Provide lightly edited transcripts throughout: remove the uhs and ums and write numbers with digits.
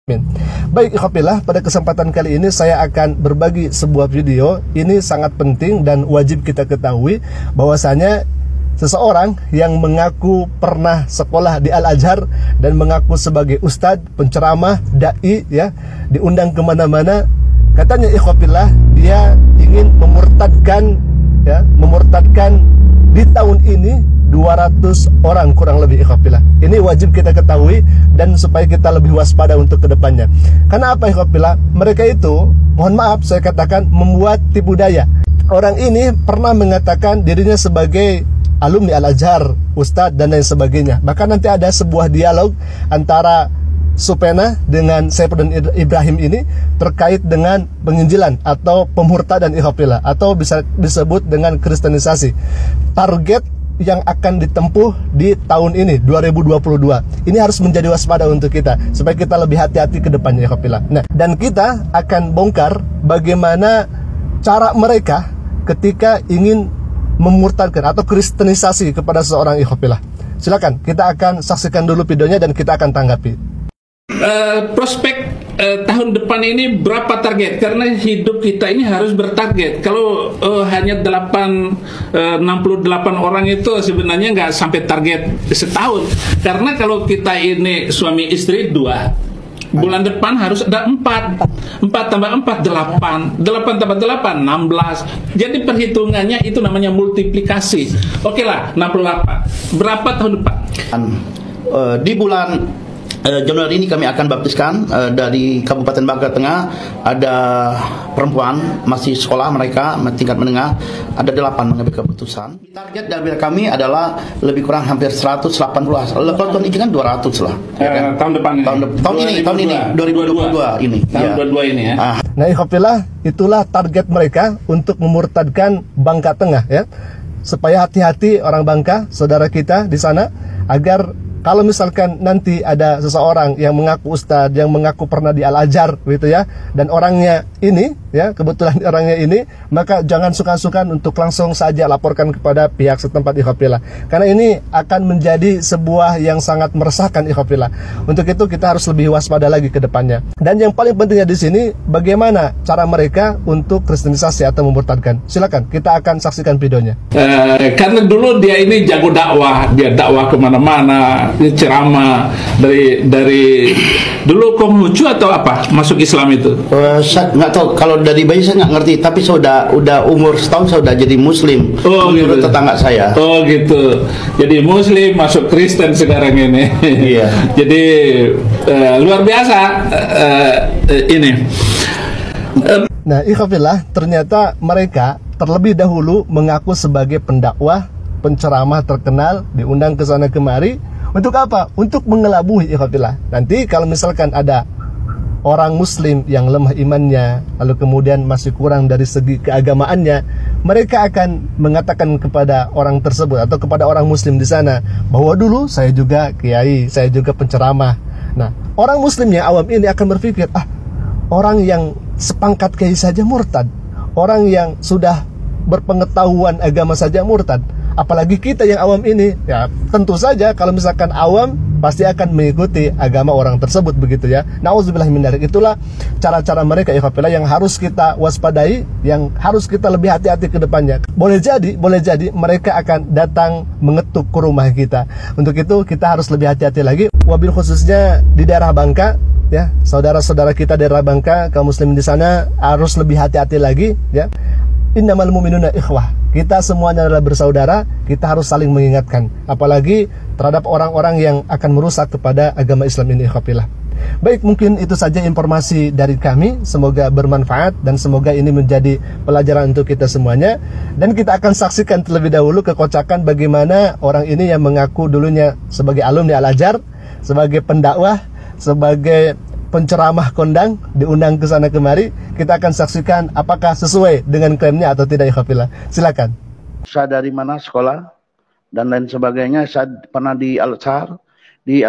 Amin. Baik ikhwafillah, pada kesempatan kali ini saya akan berbagi sebuah video. Ini sangat penting dan wajib kita ketahui bahwasanya seseorang yang mengaku pernah sekolah di Al-Azhar dan mengaku sebagai ustadz, penceramah, dai, ya, diundang kemana-mana, katanya ikhwafillah dia ingin memurtadkan, ya, memurtadkan di tahun ini 200 orang kurang lebih ikhwafillah. Ini wajib kita ketahui dan supaya kita lebih waspada untuk kedepannya. Karena apa ikhwafillah? Mereka itu, mohon maaf saya katakan, membuat tipu daya. Orang ini pernah mengatakan dirinya sebagai alumni Al-Azhar, ustadz dan lain sebagainya. Bahkan nanti ada sebuah dialog antara Supena dengan Saifuddin Ibrahim ini terkait dengan penginjilan atau pemurtadan ikhwafillah, atau bisa disebut dengan kristenisasi. Target yang akan ditempuh di tahun ini 2022 ini harus menjadi waspada untuk kita supaya kita lebih hati-hati ke depannya ikhwafillah. Nah, dan kita akan bongkar bagaimana cara mereka ketika ingin memurtadkan atau kristenisasi kepada seorang ikhwafillah. Silakan, kita akan saksikan dulu videonya dan kita akan tanggapi. Prospek tahun depan ini berapa target? Karena hidup kita ini harus bertarget. Kalau hanya 68 orang itu sebenarnya nggak sampai target setahun. Karena kalau kita ini suami istri 2, bulan depan harus ada 4 tambah 4, 8 tambah 8, 16. Jadi perhitungannya itu namanya multiplikasi. Oke lah, 68. Berapa tahun depan? Di bulan Januari ini kami akan baptiskan dari Kabupaten Bangka Tengah. Ada perempuan masih sekolah, mereka tingkat menengah, ada 8 mengambil keputusan. Target dari kami adalah lebih kurang hampir 180. Kalau tahun ini kan 200 lah, ya kan? Tahun depan tahun ini 2022 ini tahun ya. 22 ini ya. Nah ikhwafillah, itulah target mereka untuk memurtadkan Bangka Tengah, ya. Supaya hati-hati orang Bangka, saudara kita di sana, agar kalau misalkan nanti ada seseorang yang mengaku ustadz, yang mengaku pernah di Al-Azhar gitu ya, dan orangnya ini, ya, kebetulan orangnya ini, maka jangan sukan-sukan untuk langsung saja laporkan kepada pihak setempat ikhwafillah. Karena ini akan menjadi sebuah yang sangat meresahkan ikhwafillah. Untuk itu kita harus lebih waspada lagi ke depannya. Dan yang paling pentingnya di sini, bagaimana cara mereka untuk kristenisasi atau memurtadkan. Silakan, kita akan saksikan videonya. Karena dulu dia ini jago dakwah, dia dakwah kemana-mana, dia ceramah dari dulu Konghucu atau apa masuk Islam itu? Saya nggak tahu, kalau dari bayi saya nggak ngerti, tapi saya udah umur setahun saya udah jadi Muslim. Oh gitu. Menurut tetangga saya. Oh gitu. Jadi Muslim masuk Kristen sekarang ini. Iya. Jadi luar biasa ini. Nah ikhwafillah, ternyata mereka terlebih dahulu mengaku sebagai pendakwah, penceramah terkenal, diundang ke sana kemari. Untuk apa? Untuk mengelabui ikhwafillah. Nanti kalau misalkan ada orang muslim yang lemah imannya, lalu kemudian masih kurang dari segi keagamaannya, mereka akan mengatakan kepada orang tersebut atau kepada orang muslim di sana bahwa dulu saya juga kiai, saya juga penceramah. Nah, orang muslim yang awam ini akan berpikir, orang yang sepangkat kiai saja murtad, orang yang sudah berpengetahuan agama saja murtad, apalagi kita yang awam ini. Ya tentu saja kalau misalkan awam pasti akan mengikuti agama orang tersebut, begitu ya. Nauzubillah min dzalik. Itulah cara-cara mereka ikhwafillah yang harus kita waspadai, yang harus kita lebih hati-hati ke depannya. Boleh jadi mereka akan datang mengetuk ke rumah kita. Untuk itu kita harus lebih hati-hati lagi, wabil khususnya di daerah Bangka, ya. Saudara-saudara kita daerah Bangka, kaum muslim di sana harus lebih hati-hati lagi, ya. Innamal mu'minuna ikhwah. Kita semuanya adalah bersaudara, kita harus saling mengingatkan, apalagi terhadap orang-orang yang akan merusak kepada agama Islam ini ikhwafillah. Baik, mungkin itu saja informasi dari kami. Semoga bermanfaat dan semoga ini menjadi pelajaran untuk kita semuanya. Dan kita akan saksikan terlebih dahulu kekocakan bagaimana orang ini yang mengaku dulunya sebagai alumni Al-Azhar, sebagai pendakwah, sebagai penceramah kondang, diundang ke sana kemari. Kita akan saksikan apakah sesuai dengan klaimnya atau tidak ikhwafillah. Silakan. Saya dari mana sekolah dan lain sebagainya. Saya pernah di Al-Azhar, di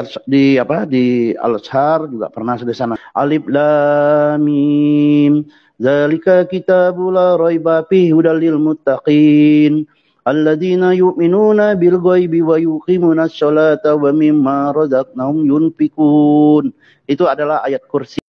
Al-Azhar juga pernah di sana. Alif Lam Mim, zalika kitabul la raiba fihi hudal lil muttaqin. alladzina yu'minuna bil ghaibi wa yuqimuna sholata wa mimma razaqnahum yunfikun. Itu adalah ayat kursi.